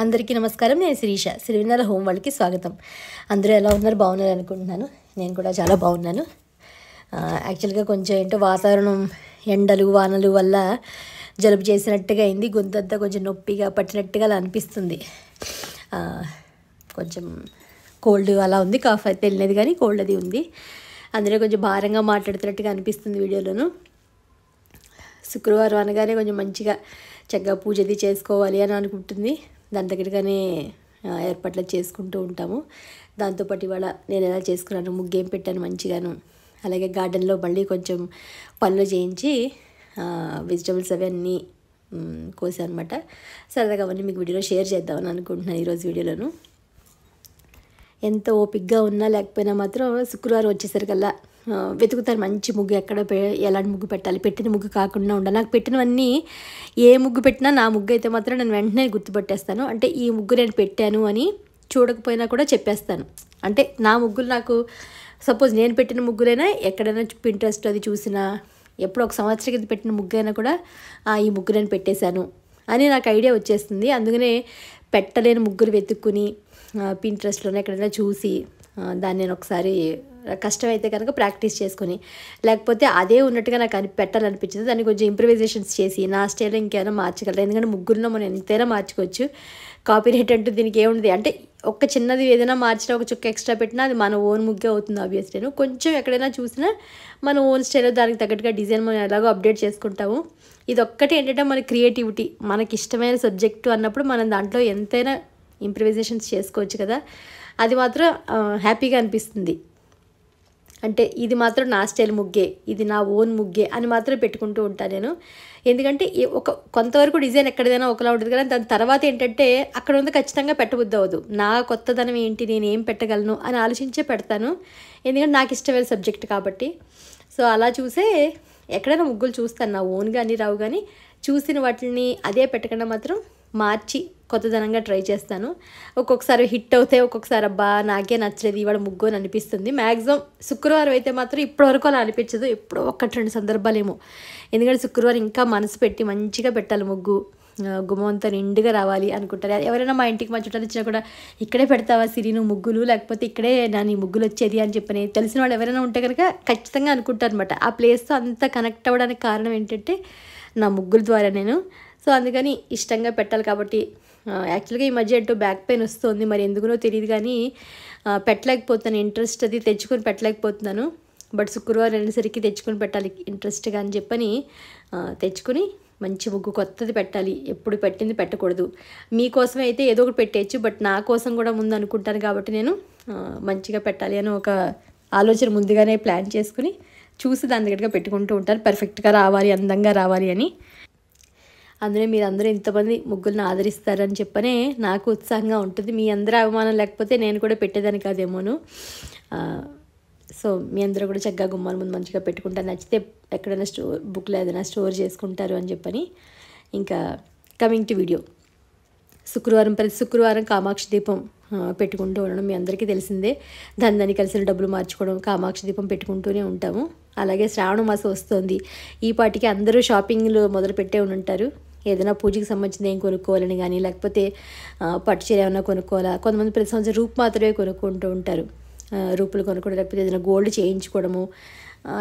అందరికీ నమస్కారం. నేను శిరీష. సిరివెన్నెల హోమ్ వరల్డ్కి స్వాగతం. అందరూ ఎలా ఉన్నారు? బాగున్నారు అనుకుంటున్నాను. నేను కూడా చాలా బాగున్నాను. యాక్చువల్గా కొంచెం ఏంటో వాతావరణం ఎండలు వానలు వల్ల జలుబు చేసినట్టుగా అయింది. గొంతంతా కొంచెం నొప్పిగా పట్టినట్టుగా అలా అనిపిస్తుంది. కొంచెం కోల్డ్ అలా ఉంది. కాఫ్ అయితే వెళ్ళినది కానీ కోల్డ్ అది ఉంది. అందులో కొంచెం భారంగా మాట్లాడుతున్నట్టుగా అనిపిస్తుంది వీడియోలోను. శుక్రవారం అనగానే కొంచెం మంచిగా చక్కగా పూజ అది చేసుకోవాలి అని అనుకుంటుంది. దాని దగ్గరగానే ఏర్పాట్లు చేసుకుంటూ ఉంటాము. దాంతోపాటు ఇవాళ నేను ఎలా చేసుకున్నాను, ముగ్గేం పెట్టాను మంచిగాను. అలాగే గార్డెన్లో మళ్ళీ కొంచెం పనులు చేయించి వెజిటబుల్స్ అవన్నీ కోసాను అనమాట. సరదాగా అవన్నీ మీకు వీడియోలో షేర్ చేద్దామని అనుకుంటున్నాను ఈరోజు వీడియోలోను. ఎంత ఓపిక్గా ఉన్నా లేకపోయినా మాత్రం శుక్రవారం వచ్చేసరికల్లా వెతుకుతాను మంచి ముగ్గు ఎక్కడ ఎలాంటి ముగ్గు పెట్టాలి, పెట్టిన ముగ్గు కాకుండా ఉండాలి. నాకు పెట్టినవన్నీ ఏ ముగ్గు పెట్టినా నా ముగ్గు అయితే మాత్రం నేను వెంటనే గుర్తుపట్టేస్తాను. అంటే ఈ ముగ్గు నేను పెట్టాను అని చూడకపోయినా కూడా చెప్పేస్తాను. అంటే నా ముగ్గులు నాకు సపోజ్ నేను పెట్టిన ముగ్గులైనా ఎక్కడైనా పింట్రెస్ట్ అది చూసినా, ఎప్పుడో ఒక సంవత్సరం కింద పెట్టిన ముగ్గు అయినా కూడా ఈ ముగ్గు నేను పెట్టేశాను అని నాకు ఐడియా వచ్చేస్తుంది. అందుకనే పెట్టలేని ముగ్గులు వెతుక్కుని పింట్రెస్ట్లోనే ఎక్కడైనా చూసి దాన్ని నేను ఒకసారి కష్టమైతే కనుక ప్రాక్టీస్ చేసుకొని, లేకపోతే అదే ఉన్నట్టుగా నాకు పెట్టాలనిపించింది దాన్ని కొంచెం ఇంప్రవైజేషన్స్ చేసి నా స్టైల్లో ఇంకేమైనా మార్చగలరు. ఎందుకంటే ముగ్గురులో మనం ఎంతైనా మార్చుకోవచ్చు. కాపీరైట్ అంటూ దీనికి ఏముంది అంటే ఒక్క చిన్నది ఏదైనా మార్చినా ఒక చుక్క ఎక్స్ట్రా పెట్టినా అది మన ఓన్ ముగ్గే అవుతుంది. ఆబ్వియస్లీ కొంచెం ఎక్కడైనా చూసినా మన ఓన్ స్టైల్లో దానికి తగ్గట్టుగా డిజైన్ మనం ఎలాగో అప్డేట్ చేసుకుంటాము. ఇది ఒక్కటి ఏంటంటే మన క్రియేటివిటీ, మనకి ఇష్టమైన సబ్జెక్టు అన్నప్పుడు మనం దాంట్లో ఎంతైనా ఇంప్రవైజేషన్స్ చేసుకోవచ్చు కదా. అది మాత్రం హ్యాపీగా అనిపిస్తుంది. అంటే ఇది మాత్రం నా స్టైల్ ముగ్గే, ఇది నా ఓన్ ముగ్గే అని మాత్రం పెట్టుకుంటూ ఉంటాను నేను. ఎందుకంటే కొంతవరకు డిజైన్ ఎక్కడైనా ఒకలా ఉంటుంది కానీ దాని తర్వాత ఏంటంటే అక్కడ ఉంది ఖచ్చితంగా పెట్టబుద్ధి అవ్వదు. నా కొత్తదనం ఏంటి, నేను ఏం పెట్టగలను అని ఆలోచించే పెడతాను. ఎందుకంటే నాకు ఇష్టమైన సబ్జెక్ట్ కాబట్టి. సో అలా చూసే ఎక్కడైనా ముగ్గులు చూస్తాను. నా ఓన్గా అన్ని రావు కానీ చూసిన వాటిని అదే పెట్టకుండా మాత్రం మార్చి కొత్తదనంగా ట్రై చేస్తాను. ఒక్కొక్కసారి హిట్ అవుతాయి, ఒక్కొక్కసారి అబ్బా నాకే నచ్చలేదు ఇవాళ ముగ్గు అని అనిపిస్తుంది. మ్యాక్సిమం శుక్రవారం అయితే మాత్రం ఇప్పటివరకు అలా అనిపించదు. ఎప్పుడో 1-2 సందర్భాలేమో. ఎందుకంటే శుక్రవారం ఇంకా మనసు పెట్టి మంచిగా పెట్టాలి ముగ్గు, గుమ్మం అంతా నిండుగా రావాలి అనుకుంటారు. ఎవరైనా మా ఇంటికి మా చుట్టాలు వచ్చినా కూడా ఇక్కడే పెడతావా సిరి నువ్వు ముగ్గులు, లేకపోతే ఇక్కడే నా నీ ముగ్గులు వచ్చేది అని చెప్పని తెలిసిన వాళ్ళు ఎవరైనా ఉంటే కనుక ఖచ్చితంగా అనుకుంటారు అనమాట. ఆ ప్లేస్తో అంత కనెక్ట్ అవ్వడానికి కారణం ఏంటంటే నా ముగ్గుల ద్వారా నేను. సో అందుకని ఇష్టంగా పెట్టాలి కాబట్టి యాక్చువల్గా ఈ మధ్య ఏంటో బ్యాక్ పెయిన్ వస్తుంది, మరి ఎందుకునో తెలియదు కానీ పెట్టలేకపోతున్నాను. ఇంట్రెస్ట్ అది తెచ్చుకొని పెట్టలేకపోతున్నాను. బట్ శుక్రవారం అనేసరికి తెచ్చుకొని పెట్టాలి ఇంట్రెస్ట్గా అని చెప్పని తెచ్చుకొని మంచి ముగ్గు కొత్తది పెట్టాలి. ఎప్పుడు పెట్టింది పెట్టకూడదు. మీకోసమే అయితే ఏదో ఒకటి పెట్టేయచ్చు, బట్ నా కోసం కూడా ముందు అనుకుంటాను కాబట్టి నేను మంచిగా పెట్టాలి అని ఒక ఆలోచన ముందుగానే ప్లాన్ చేసుకుని చూసి దాని దగ్గరగా పెట్టుకుంటూ ఉంటాను. పర్ఫెక్ట్గా రావాలి, అందంగా రావాలి అని. అందులో మీరు అందరూ ఇంతమంది ముగ్గులను ఆదరిస్తారని చెప్పనే నాకు ఉత్సాహంగా ఉంటుంది. మీ అందరూ అభిమానం లేకపోతే నేను కూడా పెట్టేదాన్ని కాదేమోను. సో మీ అందరూ కూడా చక్కగా గుమ్మాల ముందు మంచిగా పెట్టుకుంటారు. నచ్చితే ఎక్కడైనా బుక్లో ఏదైనా స్టోర్ చేసుకుంటారు అని చెప్పని. ఇంకా కమింగ్ టు వీడియో. ప్రతి శుక్రవారం కామాక్షి దీపం పెట్టుకుంటూ ఉండడం మీ అందరికీ తెలిసిందే. దాన్ని కలిసిన డబ్బులు మార్చుకోవడం, కామాక్షి దీపం పెట్టుకుంటూనే ఉంటాము. అలాగే శ్రావణ మాసం వస్తుంది. ఈ పాటికి అందరూ షాపింగ్లు మొదలుపెట్టే ఉంటారు. ఏదైనా పూజకి సంబంధించింది ఏం కొనుక్కోవాలని కానీ, లేకపోతే పట్టు చీర ఏమైనా కొనుక్కోవాలా. కొంతమంది ప్రతి సంవత్సరం రూపు మాత్రమే కొనుక్కుంటూ ఉంటారు. రూపులు కొనుక్కోవడం, లేకపోతే ఏదైనా గోల్డ్ చేయించుకోవడము,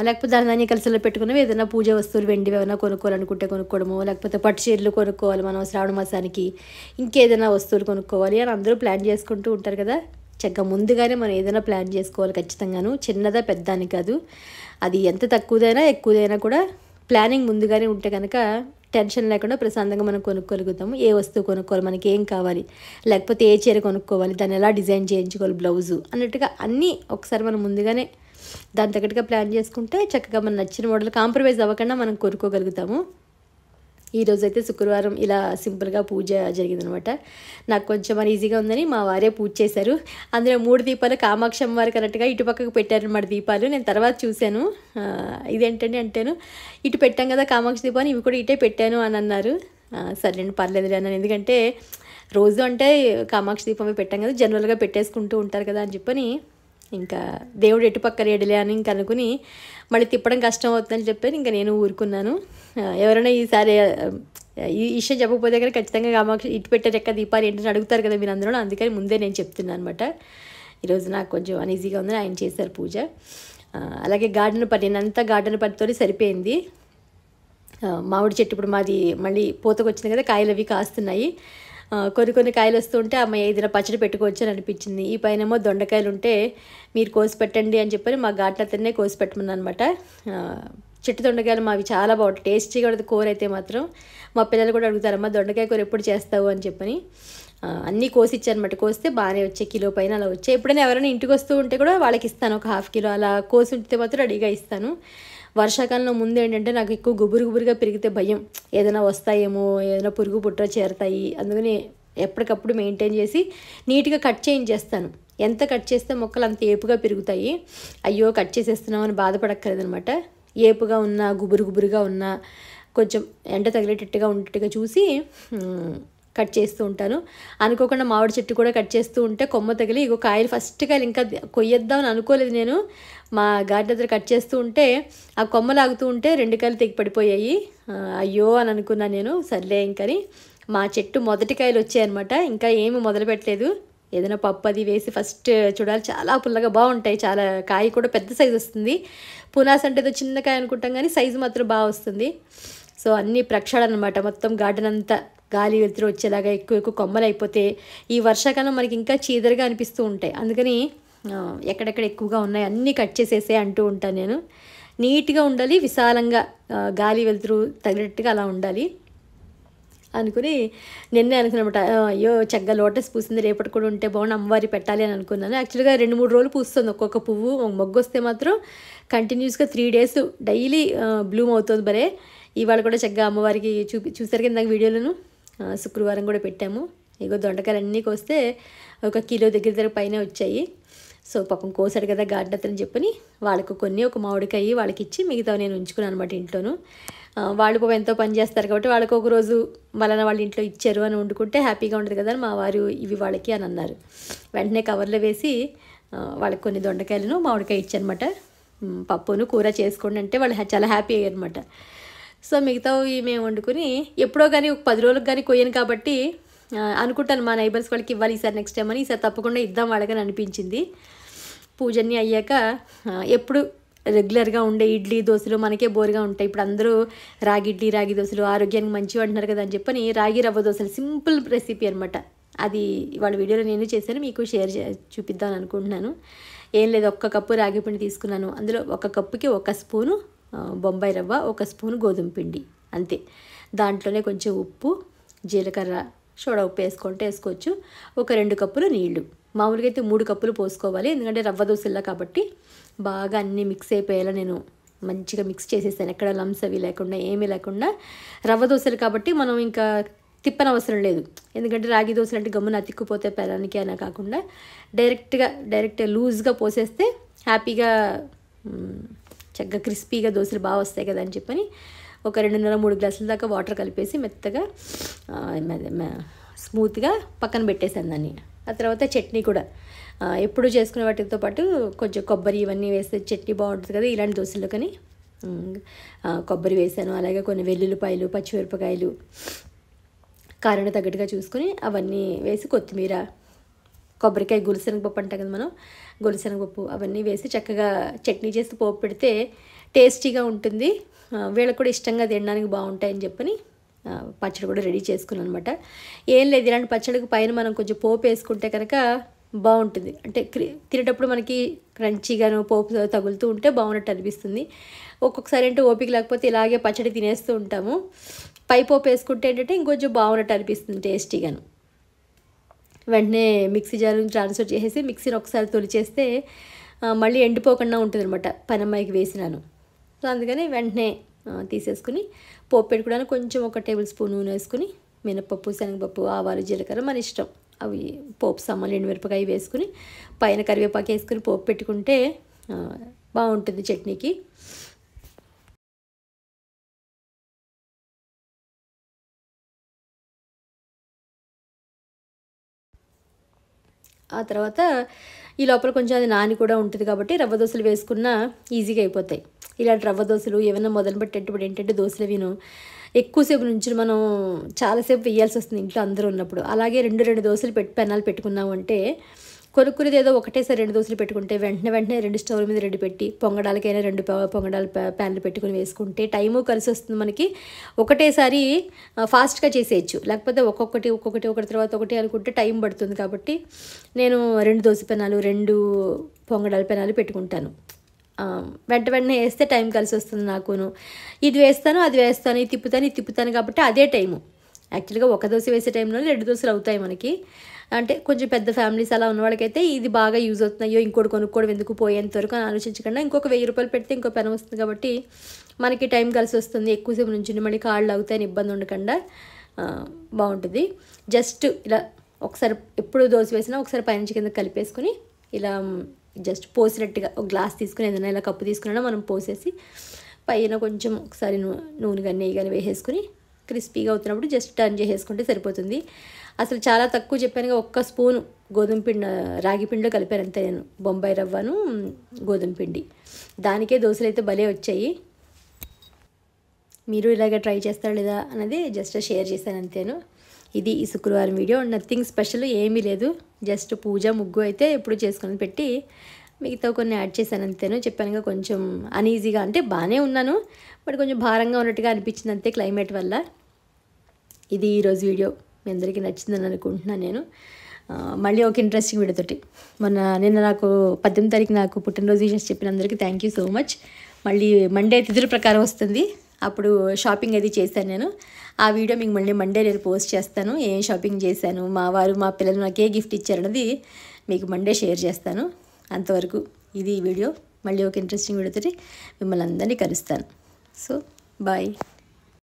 లేకపోతే దాన్ని కలిసిలో పెట్టుకున్నవి ఏదైనా పూజ వస్తువులు వెండివి ఏమైనా కొనుక్కోవాలనుకుంటే కొనుక్కోవడము, లేకపోతే పట్టు చీరలు కొనుక్కోవాలి మనం శ్రావణ మాసానికి, ఇంకేదైనా వస్తువులు కొనుక్కోవాలి అని అందరూ ప్లాన్ చేసుకుంటూ ఉంటారు కదా. చక్కగా ముందుగానే మనం ఏదైనా ప్లాన్ చేసుకోవాలి ఖచ్చితంగాను. చిన్నదా పెద్ద అని కాదు, అది ఎంత తక్కువదైనా ఎక్కువదైనా కూడా ప్లానింగ్ ముందుగానే ఉంటే కనుక టెన్షన్ లేకుండా ప్రశాంతంగా మనం కొనుక్కోగలుగుతాము. ఏ వస్తువు కొనుక్కోవాలి, మనకి ఏం కావాలి, లేకపోతే ఏ చీర కొనుక్కోవాలి, దాన్ని ఎలా డిజైన్ చేయించుకోవాలి, బ్లౌజు అన్నట్టుగా అన్నీ ఒకసారి మనం ముందుగానే దాని తగ్గట్టుగా ప్లాన్ చేసుకుంటే చక్కగా మనం నచ్చిన మోడల్ కాంప్రమైజ్ అవ్వకుండా మనం కొనుక్కోగలుగుతాము. ఈరోజు అయితే శుక్రవారం ఇలా సింపుల్గా పూజ జరిగిందనమాట. నాకు కొంచెం ఈజీగా ఉందని మా వారే పూజ చేశారు. అందులో 3 దీపాలు కామాక్షి అమ్మవారు కరెక్ట్గా ఇటుపక్కకు పెట్టారనమాట దీపాలు. నేను తర్వాత చూశాను, ఇదేంటండి అంటేను ఇటు పెట్టాం కదా కామాక్షి దీపాన్ని, ఇవి కూడా ఇటే పెట్టాను అని అన్నారు. సరేండి పర్లేదు అన్నాను. ఎందుకంటే రోజు అంటే కామాక్షి దీపమే పెట్టాం కదా, జనరల్గా పెట్టేసుకుంటూ ఉంటారు కదా అని చెప్పని ఇంకా దేవుడు ఎటు పక్క రేడలే అని ఇంక అనుకుని మళ్ళీ తిప్పడం కష్టం అవుతుందని చెప్పి ఇంకా నేను ఊరుకున్నాను. ఎవరైనా ఈసారి ఈ విషయం చెప్పకపోతే కానీ ఖచ్చితంగా కామాక్షి ఇటు పెట్టారు ఎక్క దీపాలు ఏంటని అడుగుతారు కదా మీరు అందరూ, అందుకని ముందే నేను చెప్తున్నాను అనమాట. ఈరోజు నాకు కొంచెం అనీజీగా ఉందని ఆయన చేశారు పూజ. అలాగే గార్డెన్ పని, నేనంతా గార్డెన్ పనితో సరిపోయింది. మామిడి చెట్టు ఇప్పుడు మాది మళ్ళీ పూతకు వచ్చింది కదా, కాయలు అవి కాస్తున్నాయి. కొన్ని కాయలు వస్తుంటే అమ్మ ఏదైనా పచ్చడి పెట్టుకోవచ్చు అని అనిపించింది. ఈ పైనేమో దొండకాయలు ఉంటే మీరు కోసి పెట్టండి అని చెప్పని మా గార్డెన్ అతన్నే కోసి పెట్టమన్నా అనమాట. చెట్టు దొండకాయలు మావి చాలా బాగుంటాయి, టేస్టీగా ఉంటుంది కూర అయితే మాత్రం. మా పిల్లలు కూడా అడుగుతారమ్మా దొండకాయ కూర ఎప్పుడు చేస్తావు అని చెప్పని. అన్నీ కోసి ఇచ్చానమాట. కోస్తే బాగానే వచ్చాయి, కిలో పైన అలా వచ్చాయి. ఎప్పుడైనా ఎవరైనా ఇంటికి వస్తూ ఉంటే కూడా వాళ్ళకి ఇస్తాను, ఒక ½ కిలో అలా కోసి ఉంటే మాత్రం రెడీగా ఇస్తాను. వర్షాకాలంలో ముందు ఏంటంటే నాకు ఎక్కువ గుబురుగా పెరిగితే భయం, ఏదైనా వస్తాయేమో, ఏదైనా పురుగు పుట్ర చేరుతాయి. అందుకని ఎప్పటికప్పుడు మెయింటైన్ చేసి నీట్గా కట్ చేయించేస్తాను. ఎంత కట్ చేస్తే మొక్కలు అంత ఏపుగా పెరుగుతాయి. అయ్యో కట్ చేసేస్తున్నామని బాధపడక్కర్లేదనమాట. ఏపుగా ఉన్నా గుబురుగా ఉన్నా కొంచెం ఎండ తగిలేటట్టుగా ఉండేట్టుగా చూసి కట్ చేస్తూ ఉంటాను. అనుకోకుండా మామిడి చెట్టు కూడా కట్ చేస్తూ ఉంటే కొమ్మ తగిలి ఇగో కాయలు, ఫస్ట్ కాయలు ఇంకా కొయ్యొద్దామని అనుకోలేదు నేను. మా గార్డెన్ దగ్గర కట్ చేస్తూ ఉంటే ఆ కొమ్మ లాగుతూ ఉంటే 2 కాయలు తెగి పడిపోయాయి. అయ్యో అని అనుకున్నాను నేను. సర్లే ఇంకని మా చెట్టు మొదటి కాయలు వచ్చాయన్నమాట. ఇంకా ఏమి మొదలు పెట్టలేదు. ఏదైనా పప్పు అది వేసి ఫస్ట్ చూడాలి. చాలా పుల్లగా బాగుంటాయి, చాలా కాయ కూడా పెద్ద సైజు వస్తుంది. పునాస్ అంటే ఏదో చిన్న కాయ అనుకుంటాం కానీ సైజు మాత్రం బాగా వస్తుంది. సో అన్నీ ప్రక్షాళన అనమాట. మొత్తం గార్డెన్ అంతా గాలి వెలుతురు వచ్చేలాగా ఎక్కువ కొమ్మలు అయిపోతే ఈ వర్షాకాలం మనకి ఇంకా చీదరగా అనిపిస్తూ ఉంటాయి. అందుకని ఎక్కడెక్కడ ఎక్కువగా ఉన్నాయి అన్నీ కట్ చేసేసే అంటూ ఉంటాను నేను. నీట్గా ఉండాలి, విశాలంగా గాలి వెలుతురు తగినట్టుగా అలా ఉండాలి అనుకుని నిన్నే అనుకున్నమాట. అయ్యో చక్కగా లోటస్ పూసింది, రేపటి కూడా ఉంటే బాగుంది, అమ్మవారి పెట్టాలి అని అనుకున్నాను. యాక్చువల్గా 2-3 రోజులు పూస్తుంది ఒక్కొక్క పువ్వు. మొగ్గు వస్తే మాత్రం కంటిన్యూస్గా 3 days డైలీ బ్లూమ్ అవుతుంది బరే. ఇవాళ కూడా చక్కగా అమ్మవారికి చూసారు కింద వీడియోలను. శుక్రవారం కూడా పెట్టాము. ఇగో దొండకాయలు అన్నీ కోస్తే 1 కిలో దగ్గర పైన వచ్చాయి. సో పాపం కోసాడు కదా గార్డెన్ అతని చెప్పని వాళ్ళకు కొన్ని, ఒక మామిడికాయ వాళ్ళకి ఇచ్చి మిగతా నేను ఉంచుకున్నాను అనమాట ఇంట్లోను. వాళ్ళు పాపం ఎంతో పని చేస్తారు కాబట్టి వాళ్ళకి ఒక రోజు మళ్ళీ వాళ్ళ ఇంట్లో ఇచ్చారు అని వండుకుంటే హ్యాపీగా ఉంటుంది కదా అని మా వారు ఇవి వాళ్ళకి అని అన్నారు. వెంటనే కవర్లో వేసి వాళ్ళకి కొన్ని దొండకాయలను మామిడికాయ ఇచ్చానమాట. పప్పును కూర చేసుకోండి అంటే వాళ్ళు చాలా హ్యాపీ అయ్యారు అనమాట. సో మిగతావి మేము వండుకుని ఎప్పుడో కానీ ఒక 10 రోజులకు కానీ కొయ్యను కాబట్టి అనుకుంటాను మా నైబర్స్ వాళ్ళకి ఇవ్వాలి ఈసారి నెక్స్ట్ టైం అని. ఈసారి తప్పకుండా ఇద్దాం వాళ్ళకని అనిపించింది. పూజన్నీ అయ్యాక ఎప్పుడు రెగ్యులర్గా ఉండే ఇడ్లీ దోశలు మనకే బోర్గా ఉంటాయి. ఇప్పుడు అందరూ రాగి ఇడ్లీ రాగి దోశలు ఆరోగ్యానికి మంచివి అంటున్నారు కదా అని చెప్పని రాగి రవ్వ దోశలు సింపుల్ రెసిపీ అనమాట. అది వాళ్ళ వీడియోలో నేను చేశాను, మీకు చూపిద్దామని అనుకుంటున్నాను. ఏం లేదు, 1 కప్పు రాగి పిండి తీసుకున్నాను. అందులో 1 కప్పుకి 1 స్పూను బొంబాయి రవ్వ, 1 స్పూను గోధుమ పిండి అంతే. దాంట్లోనే కొంచెం ఉప్పు, జీలకర్ర, సోడా ఉప్పు వేసుకుంటే వేసుకోవచ్చు. ఒక 2 కప్పులు నీళ్లు. మామూలుగా అయితే 3 కప్పులు పోసుకోవాలి, ఎందుకంటే రవ్వ దోశల్లో కాబట్టి. బాగా అన్నీ మిక్స్ అయిపోయేలా నేను మంచిగా మిక్స్ చేసేసాను, ఎక్కడ లంప్స్ అవి లేకుండా ఏమీ లేకుండా. రవ్వ దోశలు కాబట్టి మనం ఇంకా తిప్పనవసరం లేదు, ఎందుకంటే రాగి దోశలు అంటే గమ్మున అతిక్కుపోతే పెరానికి అయినా కాకుండా డైరెక్ట్ లూజ్గా పోసేస్తే హ్యాపీగా చక్కగా క్రిస్పీగా దోశలు బాగా వస్తాయి కదా అని చెప్పని ఒక 2.5-3 గ్లాసుల దాకా వాటర్ కలిపేసి మెత్తగా స్మూత్గా పక్కన పెట్టేసాను దాన్ని. ఆ తర్వాత చట్నీ కూడా ఎప్పుడు చేసుకునే వాటితో పాటు కొంచెం కొబ్బరి ఇవన్నీ వేస్తే చట్నీ బాగుంటుంది కదా ఇలాంటి దోశలు. కానీ కొబ్బరి వేసాను, అలాగే కొన్ని వెల్లుల్లిపాయలు, పచ్చిమిరపకాయలు కారాన్ని తగ్గట్టుగా చూసుకొని అవన్నీ వేసి కొత్తిమీర, కొబ్బరికాయ, గులిశనగపప్పు అంటాం కదా మనం, గులిశనగపప్పు అవన్నీ వేసి చక్కగా చట్నీ చేసి పోపు పెడితే టేస్టీగా ఉంటుంది. వీళ్ళకి కూడా ఇష్టంగా తినడానికి బాగుంటాయని చెప్పని పచ్చడి కూడా రెడీ చేసుకున్నాను అనమాట. ఏం లేదు, ఇలాంటి పచ్చడికి పైన మనం కొంచెం పోపు వేసుకుంటే కనుక బాగుంటుంది. అంటే తినేటప్పుడు మనకి క్రంచీగాను పోపు తగులుతూ ఉంటే బాగున్నట్టు అనిపిస్తుంది. ఒక్కొక్కసారి అంటే ఓపిక లేకపోతే ఇలాగే పచ్చడి తినేస్తూ ఉంటాము. పై పోపు వేసుకుంటే ఏంటంటే ఇంకొంచెం బాగున్నట్టు అనిపిస్తుంది టేస్టీగాను. వెంటనే మిక్సీ జార్ నుంచి ట్రాన్స్ఫర్ చేసేసి మిక్సీని ఒకసారి తొలిచేస్తే మళ్ళీ ఎండిపోకుండా ఉంటుంది అనమాట పనమ్మాయికి వేసినాను. సో అందుకని వెంటనే తీసేసుకుని పోపు పెట్టుకోవడానికి కొంచెం 1 టేబుల్ స్పూన్ నూనె వేసుకుని మినపప్పు, శనగపప్పు, ఆవాలు, జీలకర్ర మన ఇష్టం అవి పోపు సామాన్లు, ఎండుమిరపకాయ వేసుకుని పైన కరివేపాకు వేసుకుని పోపు పెట్టుకుంటే బాగుంటుంది చట్నీకి. ఆ తర్వాత ఈ లోపల కొంచెం అది నాని కూడా ఉంటుంది కాబట్టి రవ్వ దోశలు వేసుకున్నా ఈజీగా అయిపోతాయి. ఇలాంటి రవ్వ దోశలు ఏమైనా మొదలు పెట్టేటప్పుడు ఏంటంటే దోశలు విను ఎక్కువసేపు నుంచి మనం చాలాసేపు వేయాల్సి వస్తుంది ఇంట్లో అందరూ ఉన్నప్పుడు. అలాగే రెండు దోశలు పెనాలు పెట్టుకున్నాము అంటే కొనుక్కునేది ఏదో ఒకటేసారి 2 దోశలు పెట్టుకుంటే వెంటనే 2 స్టవ్ల మీద రెడీ పెట్టి పొంగడాలకైనా 2 పొంగడాల ప్యాన్లు పెట్టుకుని వేసుకుంటే టైము కలిసి వస్తుంది మనకి. ఒకటేసారి ఫాస్ట్గా చేసేయచ్చు. లేకపోతే ఒకటి తర్వాత ఒకటి అనుకుంటే టైం పడుతుంది. కాబట్టి నేను 2 దోశ పెనాలు 2 పొంగడాల పెనాలు పెట్టుకుంటాను. వెంటనే వేస్తే టైం కలిసి వస్తుంది నాకును. ఇది వేస్తాను అది వేస్తాను, ఇది తిప్పుతాను కాబట్టి అదే టైము. యాక్చువల్గా ఒక దోశ వేసే టైంలో 2 దోశలు అవుతాయి మనకి. అంటే కొంచెం పెద్ద ఫ్యామిలీస్ అలా ఉన్న వాళ్ళకైతే ఇది బాగా యూజ్ అవుతుంది. అయ్యో ఇంకోటి కొనుక్కోవడం ఎందుకు పోయేంత వరకు అని ఆలోచించకుండా ఇంకొక 1000 రూపాయలు పెడితే ఇంకో పెనం వస్తుంది కాబట్టి మనకి టైం కలిసి వస్తుంది. ఎక్కువసేపు నుంచి మళ్ళీ కాళ్ళు అవుతాయని ఇబ్బంది ఉండకుండా బాగుంటుంది. జస్ట్ ఇలా ఒకసారి ఎప్పుడు దోశ వేసినా ఒకసారి పైనుంచి కింద కలిపేసుకుని ఇలా జస్ట్ పోసినట్టుగా ఒక గ్లాస్ తీసుకుని ఏదైనా ఇలా కప్పు తీసుకున్నా మనం పోసేసి పైన కొంచెం ఒకసారి నూనె కానీ నెయ్యి కానీ వేసేసుకుని క్రిస్పీగా అవుతున్నప్పుడు జస్ట్ టర్న్ చేసేసుకుంటే సరిపోతుంది. అసలు చాలా తక్కువ చెప్పానుగా, 1 స్పూను గోధుమ పిండి రాగి పిండిలో కలిపాను అంతే నేను. బొంబాయి రవ్వను గోధుమ పిండి, దానికే దోశలు అయితే భలే వచ్చాయి. మీరు ఇలాగ ట్రై చేస్తారా లేదా అన్నది జస్ట్ షేర్ చేశాను అంతేను. ఇది ఈ శుక్రవారం వీడియో. నథింగ్ స్పెషల్ ఏమీ లేదు. జస్ట్ పూజ ముగ్గు అయితే ఎప్పుడు చేసుకొని పెట్టి మిగతా కొన్ని యాడ్ చేశాను అంతేను. చెప్పానుగా కొంచెం అనీజీగా, అంటే బాగానే ఉన్నాను బట్ కొంచెం భారంగా ఉన్నట్టుగా అనిపించింది అంతే క్లైమేట్ వల్ల. ఇది ఈరోజు వీడియో మీ అందరికీ నచ్చిందని అనుకుంటున్నాను నేను. మళ్ళీ ఒక ఇంట్రెస్టింగ్ వీడియోతోటి నిన్న నాకు 18వ తారీఖు నాకు పుట్టినరోజు విషయం చెప్పిన అందరికీ థ్యాంక్ యూ సో మచ్. మళ్ళీ మండే తిథుల ప్రకారం వస్తుంది, అప్పుడు షాపింగ్ అది చేశాను నేను. ఆ వీడియో మీకు మళ్ళీ మండే నేను పోస్ట్ చేస్తాను. ఏం షాపింగ్ చేశాను, మా పిల్లలు నాకు ఏ గిఫ్ట్ ఇచ్చారన్నది మీకు మండే షేర్ చేస్తాను. అంతవరకు ఇది వీడియో. మళ్ళీ ఒక ఇంట్రెస్టింగ్ వీడియోతోటి మిమ్మల్ని అందరినీ కలుస్తాను. So bye.